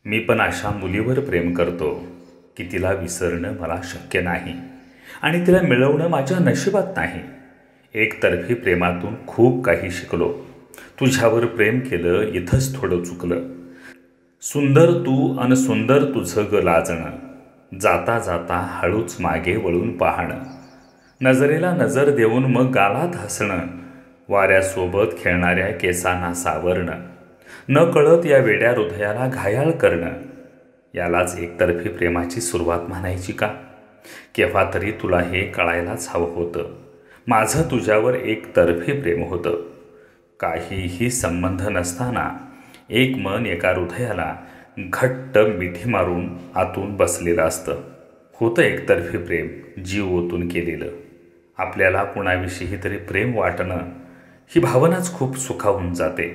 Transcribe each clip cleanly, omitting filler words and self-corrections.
मी पण अशा मुलीवर प्रेम करतो की तिला विसरणं मला शक्य नाही आणि तिला मिळवणं माझ्या नशिबात नाही. एकतर्फी प्रेमातून खूप काही शिकलो. तुझ्यावर प्रेम केलं इथंच थोडं चुकलं. सुंदर तू अन सुंदर तुझं ग लाजणं, जाता जाता हळूच मागे वळून पाहणं, नजरेला नजर देऊन मग गालात हसणं, वाऱ्यासोबत खेळणाऱ्या केसांना सावरणं, न कळत या वेड्या हृदयाला घायाळ करणं, यालाच एकतर्फी प्रेमाची सुरुवात म्हणायची का? केव्हा तरी तुला हे कळायलाच हवं होतं. माझं तुझ्यावर एकतर्फी प्रेम होतं. काहीही संबंध नसताना एक मन एका हृदयाला घट्ट मिठी मारून आतून बसलेलं असतं. होतं एकतर्फी प्रेम, जीव ओतून केलेलं. आपल्याला कुणाविषयी तरी प्रेम वाटणं ही भावनाच खूप सुखावून जाते.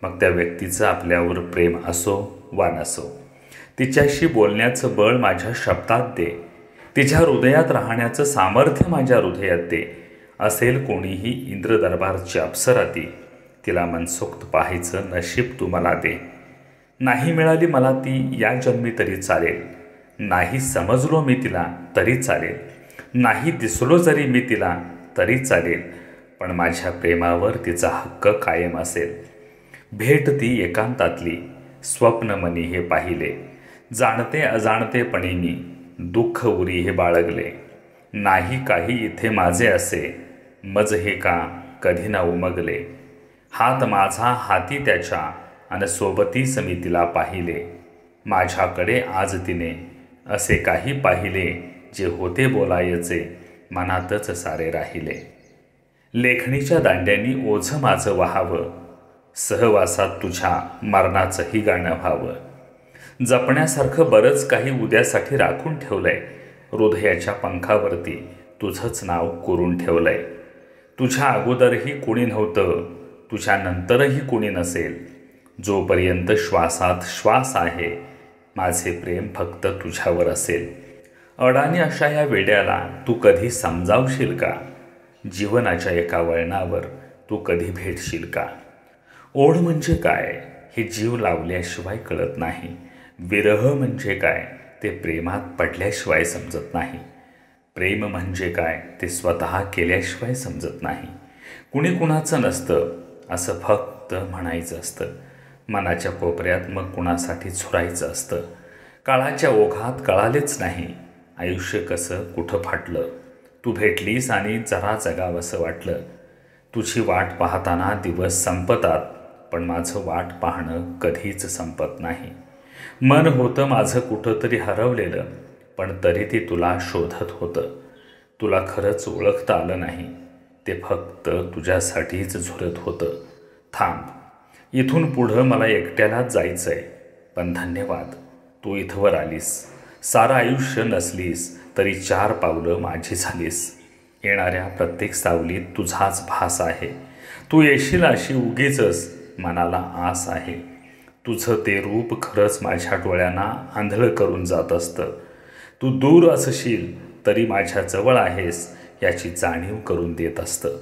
मग त्या व्यक्तीचं आपल्यावर प्रेम असो वा नसो, तिच्याशी बोलण्याचं बळ माझ्या शब्दात दे, तिच्या हृदयात राहण्याचं सामर्थ्य माझ्या हृदयात दे. असेल कोणीही इंद्रदरबारची अप्सरा ती, तिला मनसोक्त पाहायचं नशीब तू मला दे. नाही मिळाली मला ती या जन्मी तरी चालेल, नाही समजलो मी तिला तरी चालेल, नाही दिसलो जरी मी तिला तरी चालेल, पण माझ्या प्रेमावर तिचा हक्क कायम असेल. भेट ती एकांतातली, स्वप्न मनी हे पाहिले, जाणते अजाणतेपणी मी दुःख उरी हे बाळगले. नाही काही इथे माझे असे, मज हे का कधी ना उमगले. हात माझा हाती त्याच्या अन सोबतीच मी तिला पाहिले. माझ्याकडे आज तिने असे काही पाहिले, जे होते बोलायचे मनातच सारे राहिले. लेखणीच्या दांड्यांनी ओझं माझं वहावं, सहवासात तुझ्या मरणाचंही गाणं व्हावं. जपण्यासारखं बरंच काही उद्यासाठी राखून ठेवलंय. हृदयाच्या पंखावरती तुझंच नाव कोरून ठेवलंय. तुझ्या अगोदरही कोणी नव्हतं, तुझ्या नंतरही कोणी नसेल. जोपर्यंत श्वासात श्वास आहे, माझे प्रेम फक्त तुझ्यावर असेल. अडाणी अशा या वेड्याला तू कधी समजावशील का? जीवनाच्या एका वळणावर तू कधी भेटशील का? ओढ म्हणजे काय हे जीव लावल्याशिवाय कळत नाही. विरह म्हणजे काय ते प्रेमात पडल्याशिवाय समजत नाही. प्रेम म्हणजे काय ते स्वतः केल्याशिवाय समजत नाही. कुणी कुणाचं नसतं असं फक्त म्हणायचं असतं. मनाच्या कोपऱ्यात मग कुणासाठी झुरायचं असतं. काळाच्या ओघात कळालेच नाही आयुष्य कसं कुठं फाटलं. तू भेटलीस आणि जरा जगावंसं वाटलं. तुझी वाट पाहताना दिवस संपतात, पण माझं वाट पाहणं कधीच संपत नाही. मन होतं माझं कुठं तरी हरवलेलं, पण तरी ते तुला शोधत होतं. तुला खरंच ओळखता आलं नाही, ते फक्त तुझ्यासाठीच झुरत होतं. थांब, इथून पुढं मला एकट्यालाच जायचं आहे, पण धन्यवाद तू इथवर आलीस. सारं आयुष्य नसलीस तरी 4 पावलं माझी झालीस. येणाऱ्या प्रत्येक सावलीत तुझाच भास आहे. तू येशील अशी उगीचच मनाला आस आहे. तुझं ते रूप खरंच माझ्या डोळ्यांना आंधळं करून जात असतं. तू दूर असशील तरी माझ्या जवळ आहेस याची जाणीव करून देत असतं.